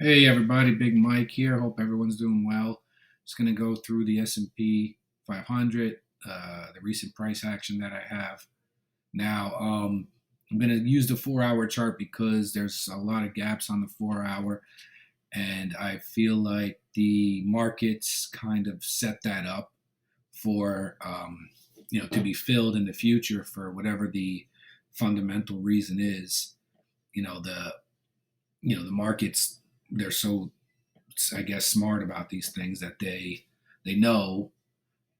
Hey everybody, Big Mike here. Hope everyone's doing well. Just going to go through the S&P 500, the recent price action that I have. Now, I'm going to use the 4 hour chart because there's a lot of gaps on the 4 hour, and I feel like the markets kind of set that up for to be filled in the future for whatever the fundamental reason is. You know the the markets, they're so, I guess, smart about these things that they know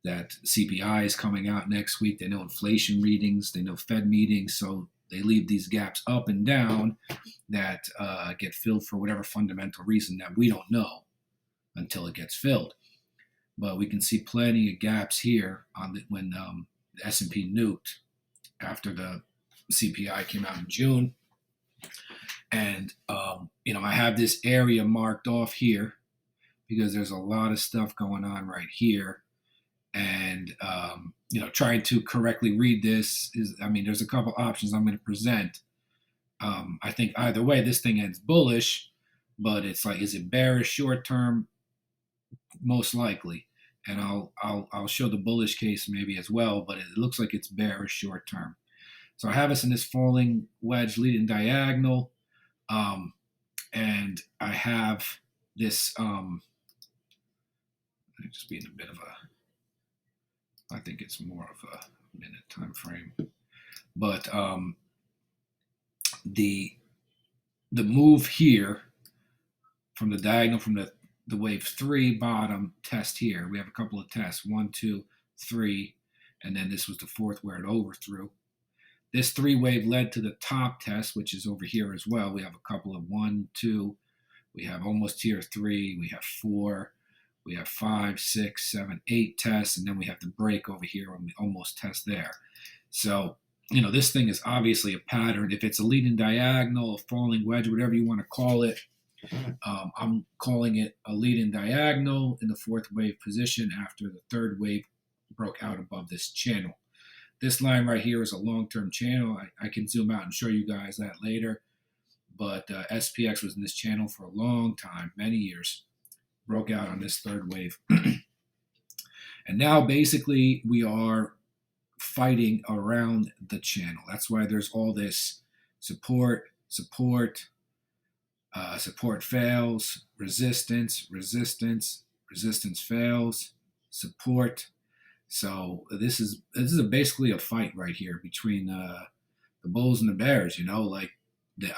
that CPI is coming out next week. They know inflation readings. They know Fed meetings. So they leave these gaps up and down that get filled for whatever fundamental reason that we don't know until it gets filled. But we can see plenty of gaps here on when the S&P nuked after the CPI came out in June. And I have this area marked off here because there's a lot of stuff going on right here. And, trying to correctly read this is, there's a couple options I'm going to present. I think either way, this thing ends bullish, but it's like, is it bearish short term? Most likely. And I'll show the bullish case maybe as well, but it looks like it's bearish short term. So I have us in this falling wedge leading diagonal. And I have this, just being a bit of I think it's more of a minute time frame. But the move here from the diagonal from the wave 3 bottom test here, we have a couple of tests, 1, 2, 3, and then this was the fourth where it overthrew. This 3 wave led to the top test, which is over here as well. We have a couple of 1, 2, we have almost here 3, we have 4, we have 5, 6, 7, 8 tests, and then we have the break over here when we almost test there. So, this thing is obviously a pattern. If it's a leading diagonal, a falling wedge, whatever you want to call it, I'm calling it a leading diagonal in the fourth wave position after the third wave broke out above this channel. This line right here is a long-term channel. I can zoom out and show you guys that later. But SPX was in this channel for a long time, many years. Broke out on this third wave. And now basically we are fighting around the channel. That's why there's all this support, support fails, resistance, resistance fails, support. So this is basically a fight right here between the bulls and the bears.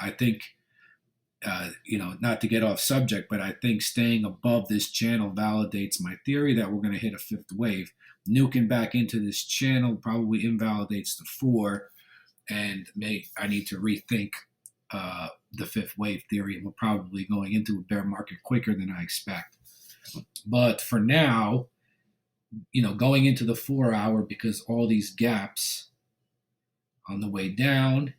I think not to get off subject, but I think staying above this channel validates my theory that we're going to hit a fifth wave. Nuking back into this channel probably invalidates the 4, and I need to rethink the fifth wave theory, and we're probably going into a bear market quicker than I expect. But for now, going into the 4 hour, because all these gaps on the way down,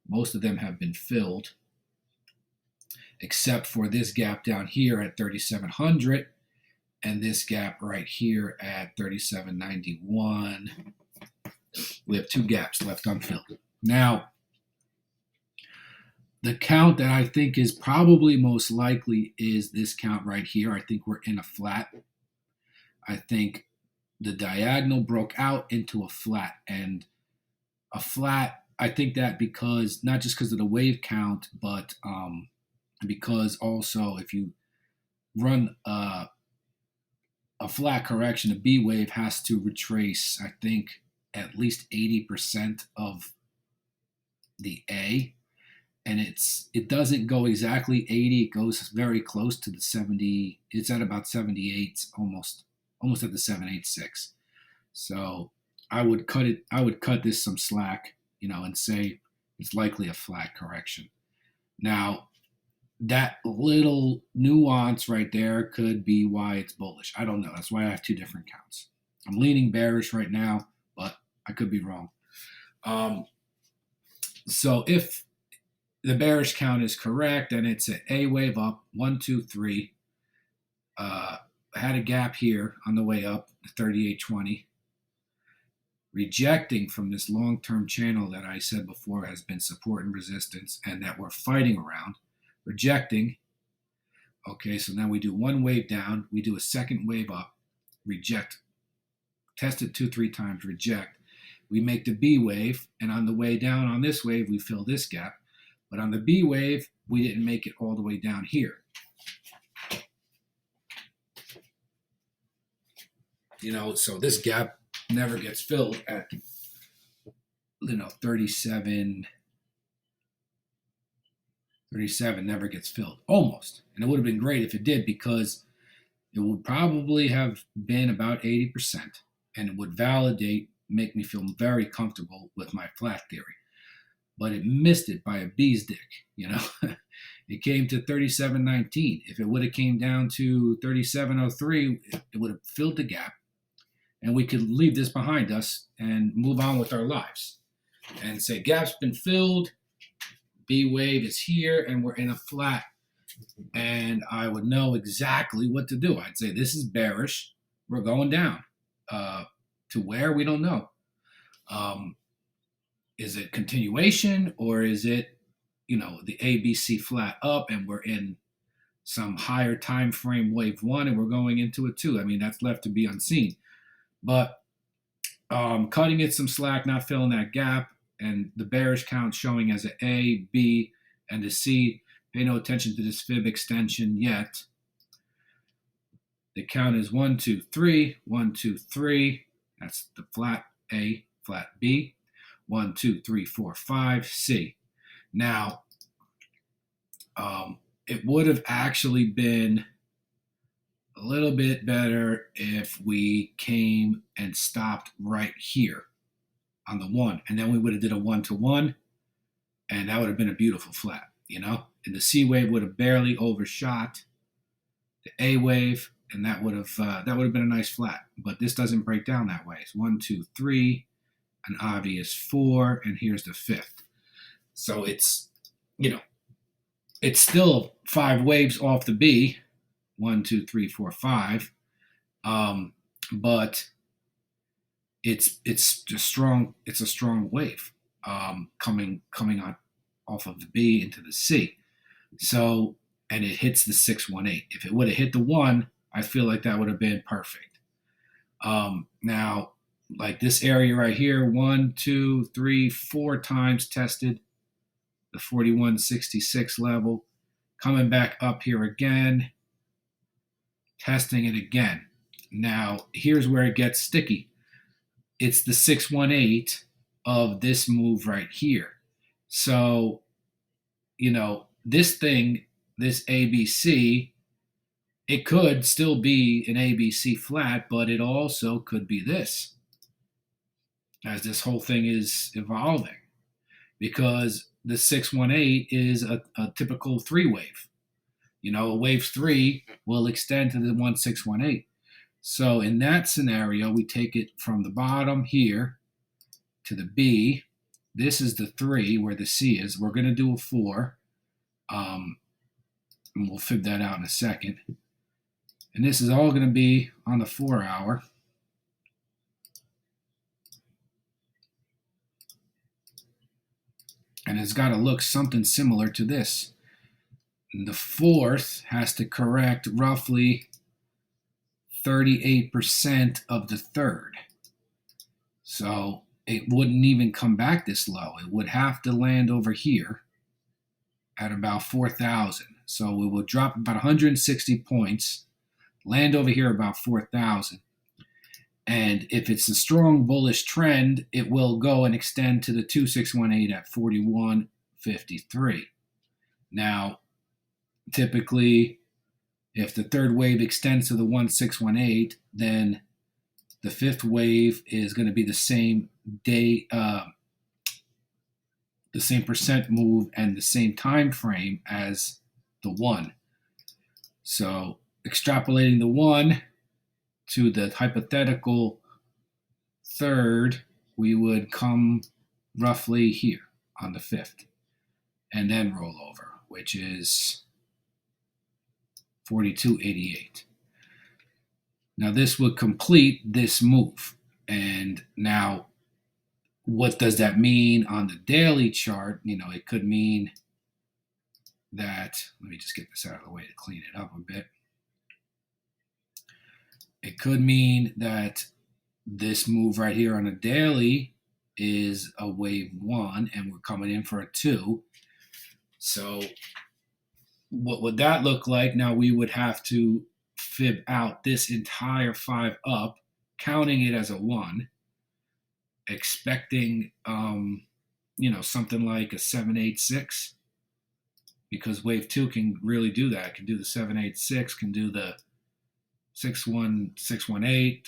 most of them have been filled, except for this gap down here at 3,700 and this gap right here at 3,791. We have 2 gaps left unfilled. Now, the count that I think is probably most likely is this count right here. I think we're in a flat. I think the diagonal broke out into a flat, and a flat, I think that because not just because of the wave count, but because also if you run a flat correction, a B wave has to retrace, I think, at least 80% of the A. And it doesn't go exactly 80. It goes very close to the 70. It's at about 78, almost at the 786. So I would cut this some slack, and say it's likely a flat correction. Now, that little nuance right there could be why it's bullish. I don't know. That's why I have 2 different counts. I'm leaning bearish right now, but I could be wrong. So if the bearish count is correct, and it's an A wave up, 1, 2, 3. Had a gap here on the way up, 38.20. Rejecting from this long-term channel that I said before has been support and resistance, and that we're fighting around. Rejecting, Okay, so now we do one wave down, we do a second wave up, reject, test it 2, 3 times, reject. We make the B wave, and on the way down on this wave, we fill this gap. But on the B wave, we didn't make it all the way down here. So this gap never gets filled at 37 never gets filled, almost. And it would have been great if it did, because it would probably have been about 80%, and it would validate, make me feel very comfortable with my flat theory. But it missed it by a bee's dick. It came to 37.19. If it would have came down to 37.03, it would have filled the gap, and we could leave this behind us and move on with our lives and say gap's been filled, B wave is here, and we're in a flat. And I would know exactly what to do. I'd say this is bearish, we're going down. To where, we don't know. Is it continuation, or is it the ABC flat up and we're in some higher time frame wave 1 and we're going into it 2? I mean, that's left to be unseen. But cutting it some slack, not filling that gap, and the bearish count showing as an A, B, and a C. Pay no attention to this fib extension yet. The count is 1, 2, 3, 1, 2, 3. That's the flat A, flat B. 1, 2, 3, 4, 5, C. Now, it would have actually been a little bit better if we came and stopped right here on the 1, and then we would have did a 1-to-1, and that would have been a beautiful flat, and the C wave would have barely overshot the A wave, and that would have been a nice flat. But this doesn't break down that way. It's 1, 2, 3, an obvious 4, and here's the 5th. So it's it's still 5 waves off the B, 1, 2, 3, 4, 5, but it's a strong wave coming on off of the B into the C. So, and it hits the 618. If it would have hit the 1, I feel like that would have been perfect. Now, like this area right here, 1, 2, 3, 4 times tested the 41.66 level, coming back up here again, testing it again. Now, here's where it gets sticky. It's the 618 of this move right here. So, this thing, this ABC, it could still be an ABC flat, but it also could be this, as this whole thing is evolving, because the 618 is a typical 3 wave. A wave 3 will extend to the 1618. So in that scenario, we take it from the bottom here to the B. This is the 3 where the C is. We're going to do a 4. And we'll fib that out in a second. And this is all going to be on the 4 hour. And it's got to look something similar to this. And the 4th has to correct roughly 38% of the 3rd. So it wouldn't even come back this low. It would have to land over here at about 4,000. So it will drop about 160 points, land over here about 4,000. And if it's a strong bullish trend, it will go and extend to the 2618 at 41.53. Now, typically, if the 3rd wave extends to the 1618, then the 5th wave is going to be the same day, the same percent move and the same time frame as the 1. So extrapolating the 1 to the hypothetical 3rd, we would come roughly here on the 5th and then roll over, which is 42.88. Now this would complete this move. And now what does that mean on the daily chart? It could mean that, let me just get this out of the way to clean it up a bit. It could mean that this move right here on a daily is a wave 1 and we're coming in for a 2. So what would that look like? Now we would have to fib out this entire 5 up, counting it as a 1, expecting something like a 786, because wave 2 can really do that. It can do the 786, can do the 618.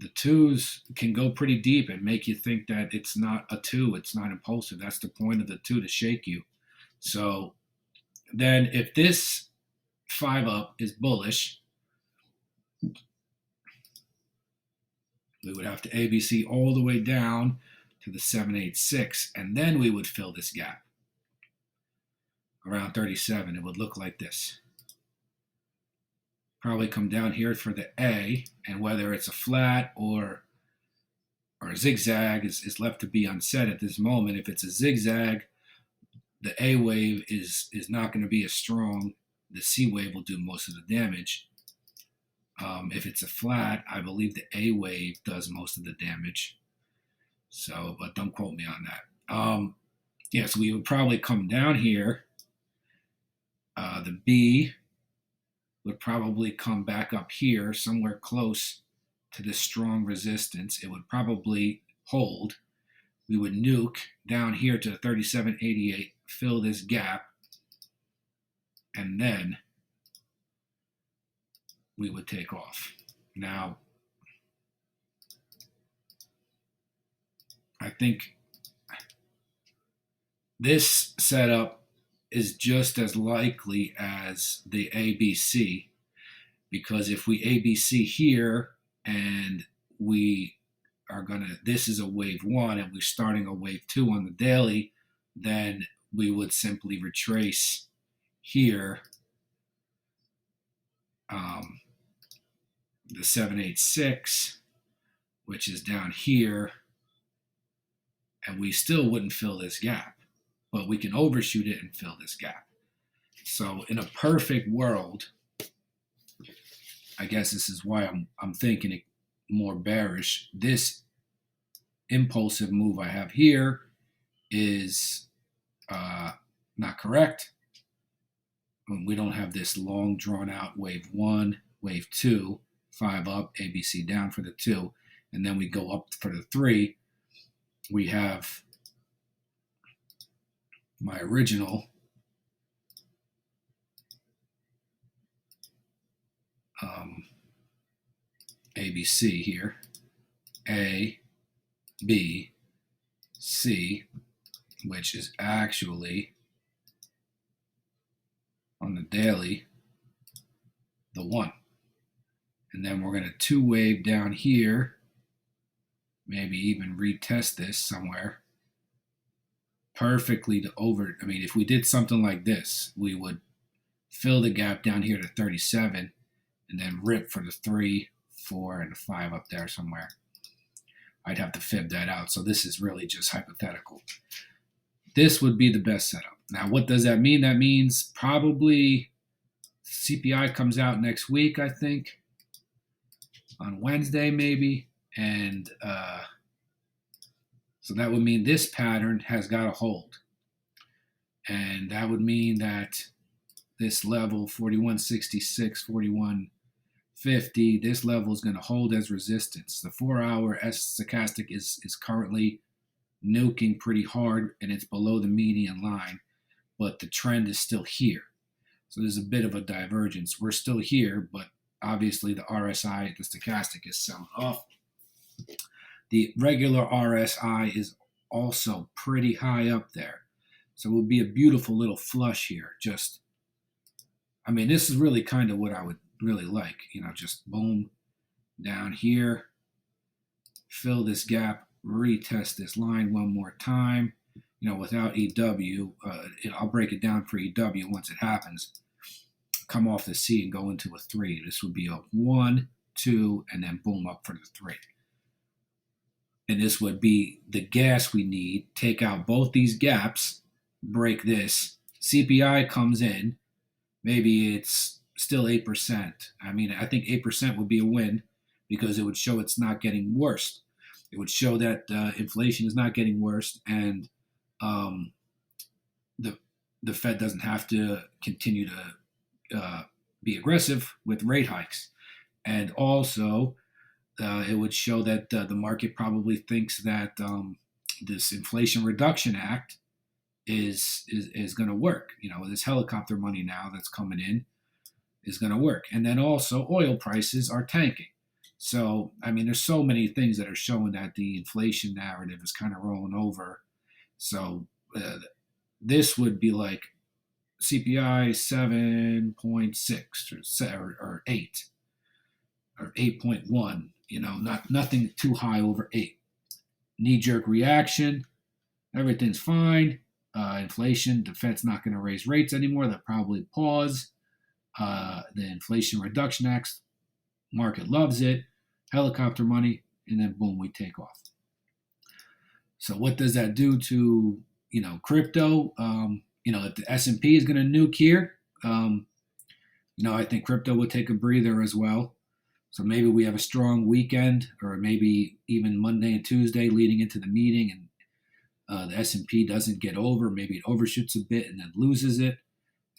The twos can go pretty deep and make you think that it's not a 2, it's not impulsive. That's the point of the 2, to shake you. So then if this 5 up is bullish, we would have to ABC all the way down to the 786, and then we would fill this gap around 37. It would look like this. Probably come down here for the A, and whether it's a flat or a zigzag is left to be unsaid at this moment. If it's a zigzag, the A wave is not going to be as strong. The C wave will do most of the damage. If it's a flat, I believe the A wave does most of the damage. So, but don't quote me on that. So we would probably come down here. The B would probably come back up here, somewhere close to this strong resistance. It would probably hold. We would nuke down here to 37.88, fill this gap, and then we would take off. Now, I think this setup is just as likely as the ABC, because if we ABC here and we are this is a wave 1 and we're starting a wave 2 on the daily, then we would simply retrace here the 786, which is down here, and we still wouldn't fill this gap, but we can overshoot it and fill this gap. So in a perfect world, I guess this is why I'm thinking it more bearish. This impulsive move I have here is not correct. We don't have this long drawn out wave 1, wave 2, 5 up, ABC down for the 2, and then we go up for the 3. We have my original ABC here, A, B, C, which is actually on the daily the 1. And then we're going to 2-wave down here, maybe even retest this somewhere perfectly to over. I mean, if we did something like this, we would fill the gap down here to 37 and then rip for the 3, 4, and 5 up there somewhere. I'd have to fib that out. So this is really just hypothetical. This would be the best setup. Now, what does that mean? That means probably CPI comes out next week, I think, on Wednesday maybe. And so that would mean this pattern has got to hold. And that would mean that this level, 41.66, 41.50, this level is going to hold as resistance. The 4-hour stochastic is currently nuking pretty hard, and it's below the median line, but the trend is still here. So there's a bit of a divergence. We're still here, but obviously the RSI, the stochastic, is selling off. The regular RSI is also pretty high up there. So it would be a beautiful little flush here. Just, I mean, this is really kind of what I would really like. Just boom, down here, fill this gap, retest this line one more time, without EW. I'll break it down for EW once it happens. Come off the C and go into a 3. This would be a 1, 2, and then boom up for the 3. and this would be the gas we need. Take out both these gaps, break this. CPI comes in, maybe it's still 8%. I mean, I think 8% would be a win because it would show it's not getting worse. It would show that inflation is not getting worse, and um, the the Fed doesn't have to continue to be aggressive with rate hikes. And also, it would show that the market probably thinks that this Inflation Reduction Act is going to work. You know, this helicopter money now that's coming in is going to work. And then also, oil prices are tanking. So, I mean, there's so many things that are showing that the inflation narrative is kind of rolling over. So, this would be like CPI 7.6 or 8 or 8.1, you know, nothing too high over 8. Knee jerk reaction, everything's fine. Inflation, the Fed's not going to raise rates anymore. They'll probably pause. The Inflation Reduction Act, market loves it. Helicopter money, and then boom, we take off. So what does that do to, you know, crypto? You know, if the S&P is going to nuke here, you know, I think crypto will take a breather as well. So maybe we have a strong weekend, or maybe even Monday and Tuesday leading into the meeting, and the S&P doesn't get over. Maybe it overshoots a bit and then loses it,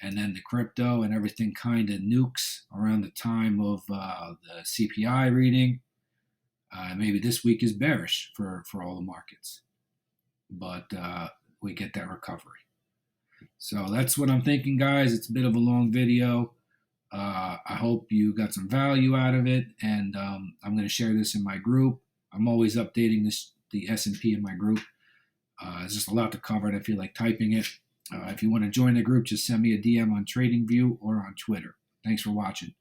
and then the crypto and everything kind of nukes around the time of the CPI reading. Maybe this week is bearish for all the markets, but we get that recovery. So that's what I'm thinking, guys. It's a bit of a long video. I hope you got some value out of it, and I'm going to share this in my group. I'm always updating the S&P in my group. It's just a lot to cover, and I feel like typing it. If you want to join the group, just send me a DM on TradingView or on Twitter. Thanks for watching.